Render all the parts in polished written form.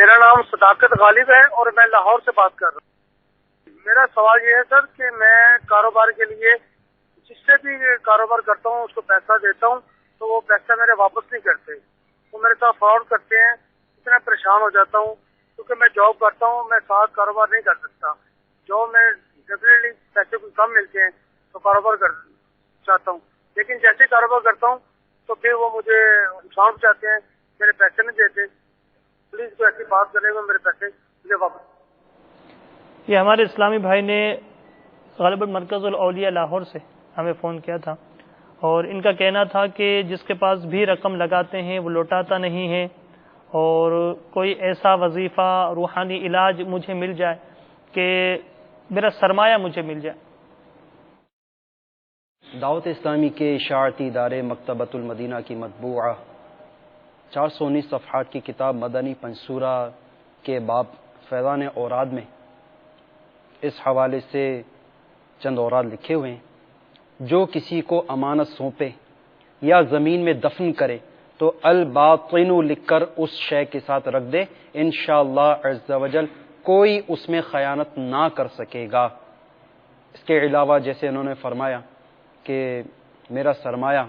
میرا نام صداقت غالب ہے اور میں لاہور سے بات کر رہا ہوں. میرا سوال یہ ہے سر کہ میں کاروبار کے لیے جس سے بھی کاروبار کرتا ہوں اس کو پیسہ دیتا ہوں تو وہ پیسہ میرے واپس نہیں کرتے. وہ میرے ساتھ فراڈ کرتے ہیں. اتنا پریشان ہو جاتا ہوں کیونکہ میں جاب کرتا ہوں, میں ساتھ کاروبار نہیں کر سکتا. جاب میں ڈیفینیٹلی پیسے کچھ کم ملتے ہیں تو کاروبار کر چاہتا ہوں, لیکن جیسے کاروبار کرتا ہوں تو پھر وہ مجھے نقصان پہنچاتے ہیں, میرے پیسے نہیں دیتے. پلیز کوئی ایسی بات کرے گا میرے پیسے مجھے واپس. یہ ہمارے اسلامی بھائی نے غالباً مرکز الاولیاء لاہور سے ہمیں فون کیا تھا, اور ان کا کہنا تھا کہ جس کے پاس بھی رقم لگاتے ہیں وہ لوٹاتا نہیں ہے, اور کوئی ایسا وظیفہ روحانی علاج مجھے مل جائے کہ میرا سرمایہ مجھے مل جائے. دعوت اسلامی کے اشاعتی ادارے مکتبۃ المدینہ کی مطبوعہ 419 صفحات کی کتاب مدنی پنصورہ کے باب فیضان اوراد میں اس حوالے سے چند اوراد لکھے ہوئے ہیں. جو کسی کو امانت سونپے یا زمین میں دفن کرے تو الباطن لکھ کر اس شے کے ساتھ رکھ دے, انشاءاللہ عز و جل کوئی اس میں خیانت نہ کر سکے گا. اس کے علاوہ جیسے انہوں نے فرمایا کہ میرا سرمایہ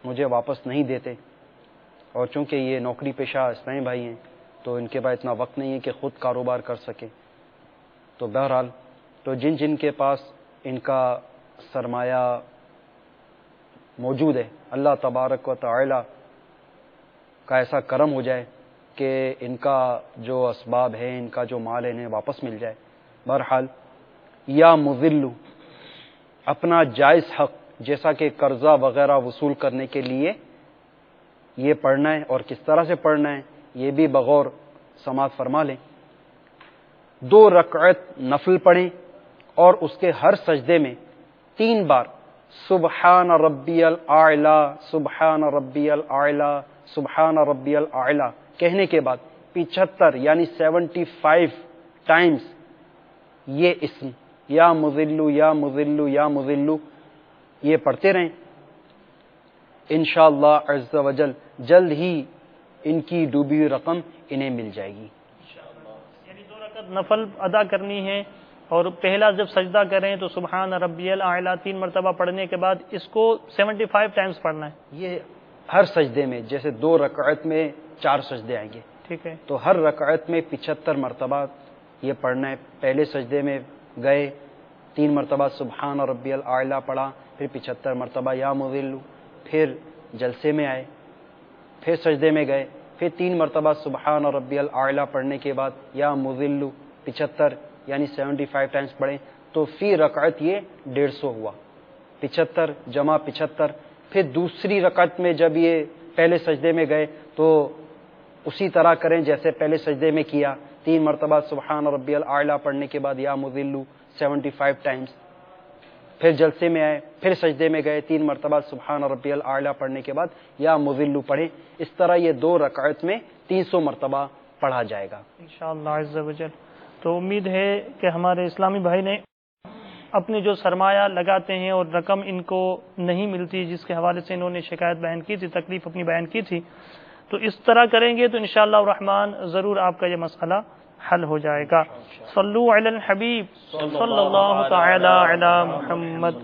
مجھے واپس نہیں دیتے, اور چونکہ یہ نوکری پیشہ اسلامی بھائی ہیں تو ان کے پاس اتنا وقت نہیں ہے کہ خود کاروبار کر سکے. تو بہرحال تو جن کے پاس ان کا سرمایہ موجود ہے, اللہ تبارک و تعالی کا ایسا کرم ہو جائے کہ ان کا جو اسباب ہے, ان کا جو مال ہے, انہیں واپس مل جائے. بہرحال یا مذل اپنا جائز حق جیسا کہ قرضہ وغیرہ وصول کرنے کے لیے یہ پڑھنا ہے, اور کس طرح سے پڑھنا ہے یہ بھی بغور سماعت فرما لیں. 2 رکعت نفل پڑھیں اور اس کے ہر سجدے میں 3 بار سبحان ربی الاعلی سبحان ربی الاعلی سبحان ربی الاعلی کہنے کے بعد 75 یعنی 75 ٹائمز یہ اسم یا مذلو یا مذلو یا مذلو یہ پڑھتے رہیں. انشاءاللہ عز و جل جلد ہی ان کی ڈوبی ہوئی رقم انہیں مل جائے گی. یعنی 2 رکعت نفل ادا کرنی ہے, اور پہلا جب سجدہ کریں تو سبحان ربی الاعلی 3 مرتبہ پڑھنے کے بعد اس کو 75 ٹائمز پڑھنا ہے. یہ ہر سجدے میں, جیسے 2 رکعت میں 4 سجدے آئیں گے, ٹھیک ہے, تو ہر رکعت میں 75 مرتبہ یہ پڑھنا ہے. پہلے سجدے میں گئے 3 مرتبہ سبحان ربی الاعلی پڑھا, پھر 75 مرتبہ یا مذل, پھر جلسے میں آئے, پھر سجدے میں گئے, پھر 3 مرتبہ سبحان ربی الاعلی پڑھنے کے بعد یا مذل 75 یعنی 75 ٹائمز پڑھیں, تو فی رکعت یہ 150 ہوا. 75 جمع 75. پھر دوسری رکعت میں جب یہ پہلے سجدے میں گئے تو اسی طرح کریں جیسے پہلے سجدے میں کیا, 3 مرتبہ سبحان ربی الاعلی پڑھنے کے بعد یا مذل 75 ٹائمز. پھر جلسے میں آئے, پھر سجدے میں گئے, 3 مرتبہ سبحان ربی الاعلی پڑھنے کے بعد یا مذل پڑھیں. اس طرح یہ 2 رکعت میں 300 مرتبہ پڑھا جائے گا انشاءاللہ عز و جل. تو امید ہے کہ ہمارے اسلامی بھائی نے اپنے جو سرمایہ لگاتے ہیں اور رقم ان کو نہیں ملتی, جس کے حوالے سے انہوں نے شکایت بیان کی تھی, تکلیف اپنی بیان کی تھی, تو اس طرح کریں گے تو انشاءاللہ الرحمن ضرور آپ کا یہ مسئلہ حل ہو جائے گا. صلو علی الحبیب صلی اللہ تعالی علی محمد.